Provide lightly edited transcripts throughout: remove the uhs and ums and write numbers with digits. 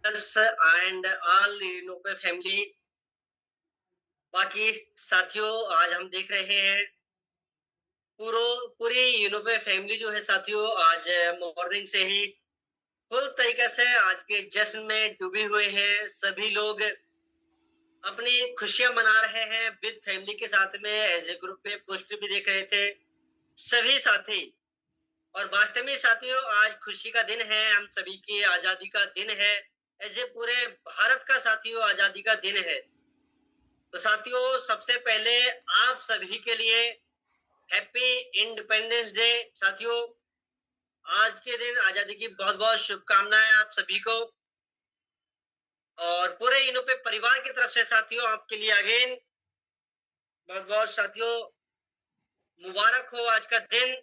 And all पे family. बाकी साथियों, आज हम देख रहे हैं पूरी पे फैमिली जो है साथियों, आज मॉर्निंग से ही फुल तरीके से आज के जश्न में डूबे हुए हैं। सभी लोग अपनी खुशियां मना रहे हैं विद फैमिली के साथ में। एज ए ग्रुप पे पोस्ट भी देख रहे थे सभी साथी। और वास्तव में साथियों, आज खुशी का दिन है, हम सभी की आजादी का दिन है। ऐसे पूरे भारत का साथियों आजादी का दिन है। तो साथियों, सबसे पहले आप सभी के लिए हैप्पी इंडिपेंडेंस डे। साथियों, आज के दिन आजादी की बहुत बहुत शुभकामनाएं आप सभी को। और पूरे पे परिवार की तरफ से साथियों आपके लिए अगेन बहुत बहुत साथियों मुबारक हो आज का दिन।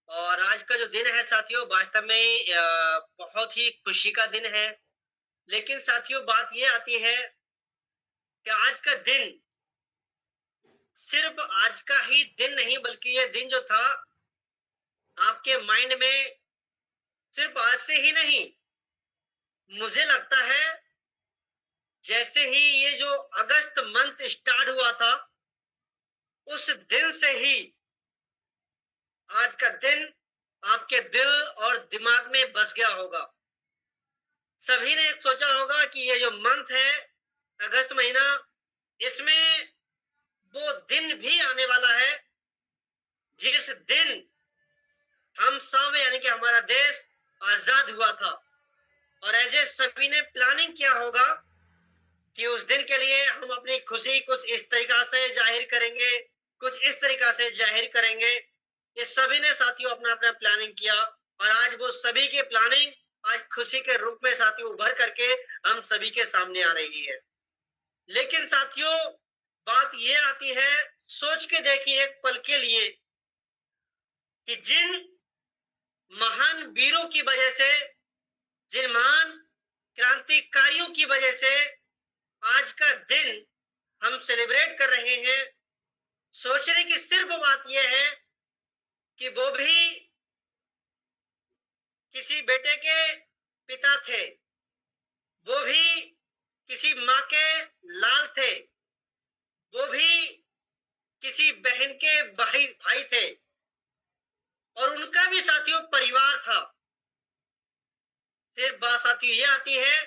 और आज का जो दिन है साथियों, वास्तव में बहुत ही खुशी का दिन है। लेकिन साथियों, बात ये आती है कि आज का दिन सिर्फ आज का ही दिन नहीं, बल्कि ये दिन जो था आपके माइंड में सिर्फ आज से ही नहीं, मुझे लगता है जैसे ही ये जो अगस्त मंथ स्टार्ट हुआ था उस दिन से ही आज का दिन आपके दिल और दिमाग में बस गया होगा। सभी ने सोचा होगा कि ये जो मंथ है, अगस्त महीना, इसमें वो दिन भी आने वाला है जिस दिन हम सब यानी कि हमारा देश आजाद हुआ था। और ऐसे सभी ने प्लानिंग किया होगा कि उस दिन के लिए हम अपनी खुशी कुछ इस तरीका से जाहिर करेंगे, कुछ इस तरीका से जाहिर करेंगे। ये सभी ने साथियों अपना अपना प्लानिंग किया और आज वो सभी की प्लानिंग आज खुशी के रूप में साथियों उभर करके हम सभी के सामने आ रही है। लेकिन साथियों, बात ये आती है, सोच के देखिए एक पल के लिए कि जिन महान वीरों की वजह से, जिन महान क्रांतिकारियों की वजह से आज का दिन हम सेलिब्रेट कर रहे हैं। सोचने की सिर्फ बात यह है कि वो भी किसी बेटे के पिता थे, वो भी किसी माँ के लाल थे, वो भी किसी बहन के भाई भाई थे और उनका भी साथियों परिवार था। सिर्फ बात साथियों ये आती है,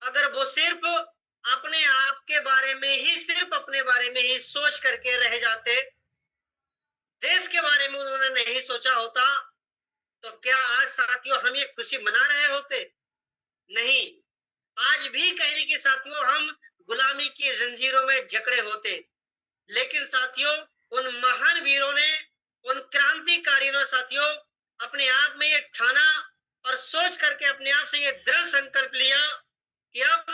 अगर वो सिर्फ अपने आप के बारे में ही, सिर्फ अपने बारे में ही सोच करके रह जाते, देश के बारे में उन्होंने नहीं सोचा होता, तो क्या आज साथियों हम ये खुशी मना रहे होते? नहीं। आज भी कहने की साथियों हम गुलामी की जंजीरों में जकड़े होते। लेकिन साथियों, उन महान वीरों ने, उन क्रांतिकारियों ने साथियों अपने आप में ये ठाना और सोच करके अपने आप से ये दृढ़ संकल्प लिया कि अब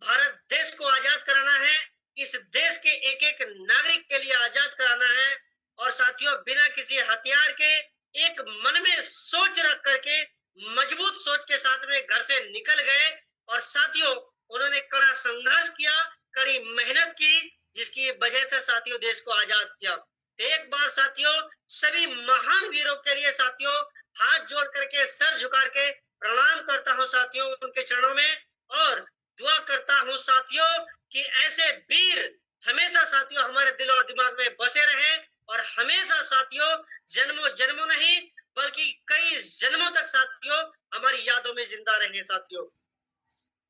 भारत देश को आजाद कराना है, इस देश के एक एक नागरिक के लिए आजाद कराना है। और साथियों, बिना किसी हथियार के एक मन में सोच रख करके, मजबूत सोच के साथ में घर से निकल गए और साथियों उन्होंने कड़ा संघर्ष किया, कड़ी मेहनत की, जिसकी वजह से साथियों देश को आजाद किया। एक बार साथियों सभी महान वीरों के लिए साथियों हाथ जोड़ करके, सर झुका के प्रणाम करता हूं साथियों उनके चरणों में। और दुआ करता हूं साथियों कि ऐसे वीर हमेशा साथियों हमारे दिल और दिमाग में बसे रहे और हमेशा साथियों जन्मों जन्मों नहीं बल्कि कई जन्मों तक साथियों हमारी यादों में जिंदा रहे साथियों।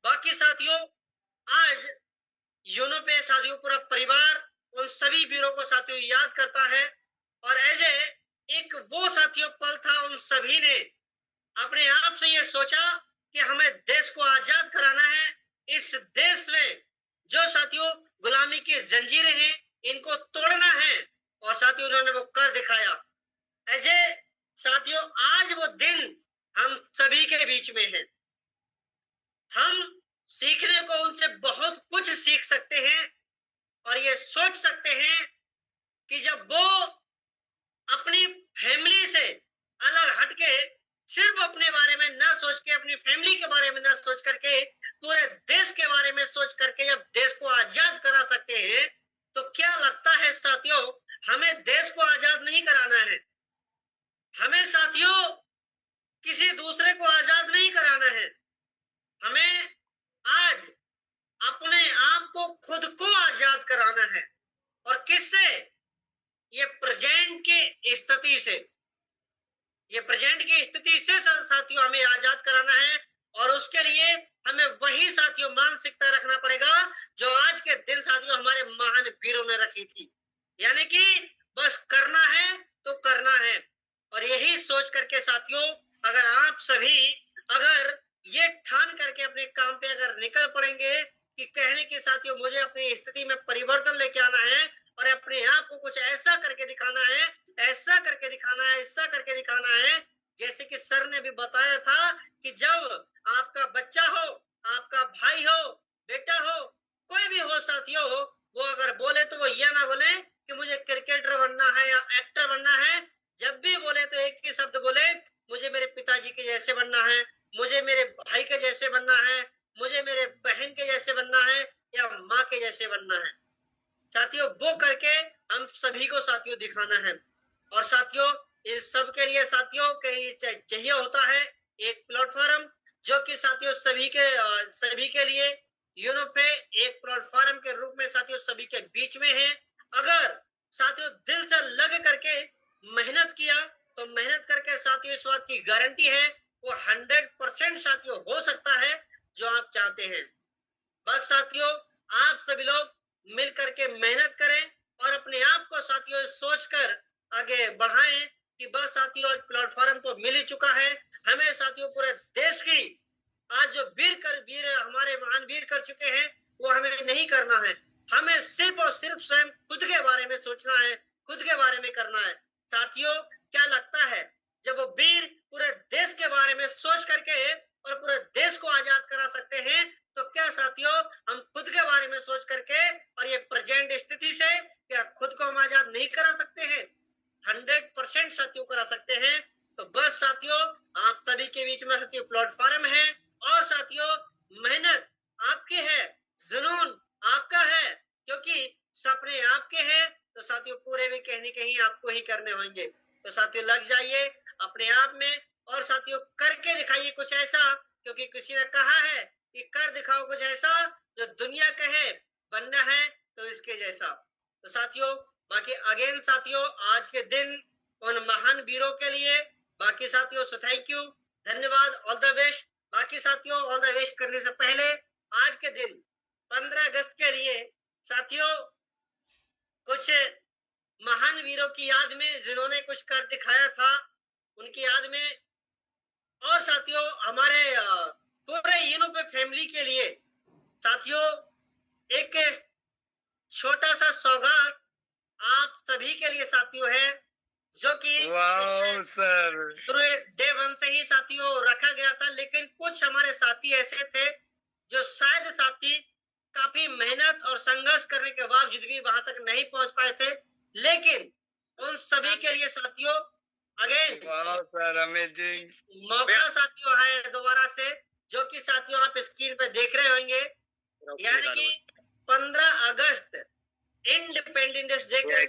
बाकी साथियों, आज पे साथियों पूरा परिवार उन सभी वीरों को साथियों याद करता है। और ऐसे एक वो साथियों पल था, उन सभी ने अपने आप से ये सोचा कि हमें देश को आजाद कराना है। इस देश में जो साथियों गुलामी की जंजीरें हैं, इनको तोड़ना है। और साथियों उन्होंने वो कर दिखाया। ऐसे साथियों, आज वो दिन हम सभी के बीच में है। हम सीखने को उनसे बहुत कुछ सीख सकते हैं और ये सोच सकते हैं कि जब वो अपनी फैमिली से अलग हटके, सिर्फ अपने बारे में ना सोच के, अपनी फैमिली के बारे में ना सोच करके, पूरे देश के बारे में सोच करके जब देश को आजाद करा सकते हैं, तो क्या लगता है साथियों, हमें देश को आजाद नहीं कराना है। हमें साथियों किसी दूसरे को आजाद नहीं कराना है। हमें खुद को आजाद कराना है। और किससे? ये प्रेजेंट की स्थिति से। ये प्रेजेंट की स्थिति से साथियों हमें आजाद कराना है। और उसके लिए हमें वही साथियों मानसिकता रखना पड़ेगा जो आज के दिन साथियों हमारे महान वीरों ने रखी थी। यानी कि बस करना है तो करना है। और यही सोच करके साथियों अगर आप सभी अगर ये ठान करके अपने काम पे अगर निकल पड़ेंगे कि कहने के साथियों मुझे अपनी स्थिति में परिवर्तन लेके आना है और अपने आप को कुछ ऐसा करके दिखाना है, ऐसा करके दिखाना है, ऐसा करके दिखाना है, जैसे कि सर ने भी बताया था कि जब आपका बच्चा हो, आपका भाई हो, बेटा हो, कोई भी हो साथियों, वो अगर बोले तो वो ये ना बोले कि मुझे क्रिकेटर बनना है या एक्टर बनना है। जब भी बोले तो एक ही शब्द बोले, मुझे मेरे पिताजी के जैसे बनना है, मुझे मेरे भाई के जैसे बनना है, मुझे मेरे बहन के जैसे बनना है या माँ के जैसे बनना है। साथियों वो करके हम सभी को साथियों दिखाना है। और साथियों इस सब के लिए साथियों चाहिए होता है एक प्लेटफॉर्म जो कि साथियों सभी के लिए यूनो पे एक प्लेटफॉर्म के रूप में साथियों सभी के बीच में है। अगर साथियों दिल से लग करके मेहनत किया तो मेहनत करके साथियों इस बात की गारंटी है वो 100% साथियों हो सकता है जो आप चाहते हैं। बस साथियों आप सभी लोग मिल करके मेहनत करें और अपने आप को साथियों सोचकर आगे बढ़ाएं कि बस साथियों प्लेटफॉर्म तो मिल ही चुका है। हमें साथियों पूरे देश की आज जो वीर हमारे महान वीर कर चुके हैं वो हमें नहीं करना है। हमें सिर्फ और सिर्फ स्वयं खुद के बारे में सोचना है, खुद के बारे में करना है। साथियों क्या लगता है जब वो वीर पूरे देश के बारे में सोच करके और पूरे देश को आजाद करा सकते हैं तो क्या साथियों हम खुद के बारे में सोच करके और ये प्रेजेंट स्थिति से क्या खुद को हम आजाद नहीं करा सकते हैं? 100% साथियों करा सकते हैं। तो बस साथियों आप सभी के बीच में साथियों प्लेटफॉर्म है और साथियों मेहनत आपकी है, जुनून आपका है, क्योंकि सपने आपके हैं तो साथियों पूरे भी कहीं कहीं आपको ही करने होंगे। तो साथियों लग जाइए अपने आप में और साथियों करके दिखाइए कुछ ऐसा, क्योंकि किसी ने कहा है कि कर दिखाओ कुछ ऐसा जो दुनिया कहे बनना है तो इसके जैसा। तो साथियों बाकी अगेन साथियों आज के दिन उन महान वीरों के लिए बाकी साथियों सो थैंक यू, धन्यवाद, ऑल द बेस्ट। बाकी साथियों ऑल द बेस्ट करने से पहले आज के दिन 15 अगस्त के लिए साथियों कुछ महान वीरों की याद में जिन्होंने कुछ कर दिखाया था उनकी याद में और साथियों हमारे पूरे यूनो पे फैमिली के लिए साथियों एक छोटा सा सौगात आप सभी के लिए साथियों है जो कि वाओ सर। पूरे डे वन से ही साथियों रखा गया था। लेकिन कुछ हमारे साथी ऐसे थे जो शायद साथी काफी मेहनत और संघर्ष करने के बावजूद भी वहां तक नहीं पहुंच पाए थे। लेकिन उन सभी के लिए साथियों अगेन वाओ सर, अमेजिंग। मौका साथियों है दोबारा से जो कि साथियों आप स्क्रीन पे देख रहे होंगे। यानी कि 15 अगस्त इंडिपेंडेंस डे के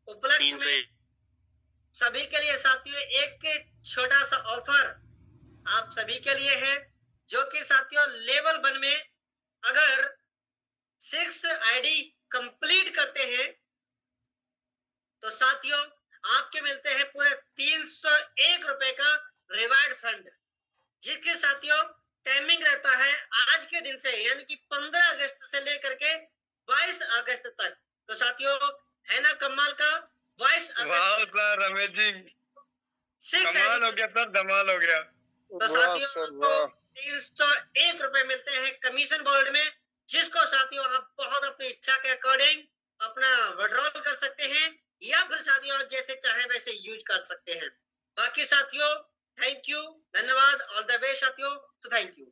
उपलक्ष्य में सभी के लिए साथियों एक छोटा सा ऑफर आप सभी के लिए है जो कि साथियों लेवल 1 में अगर 6 आईडी कंप्लीट करते हैं तो साथियों आपके मिलते हैं पूरे 301 रुपए का रिवार्ड फंड, जिसके साथियों टाइमिंग रहता है आज के दिन से यानी कि 15 अगस्त से लेकर के 22 अगस्त तक। तो साथियों है ना कमाल का 22 वाओ अगस्त सर, अमेजिंग। 6 कमाल हो गया सर, धमाल हो गया। तो साथियों आपको 301 रुपए मिलते हैं कमीशन बोर्ड में, जिसको साथियों आप बहुत अपनी इच्छा के अकॉर्डिंग अपना विड्रॉल कर सकते हैं या फिर साथियों आप जैसे चाहे वैसे यूज कर सकते हैं। बाकी साथियों थैंक यू, धन्यवाद, ऑल द बेस्ट साथियों। तो थैंक यू।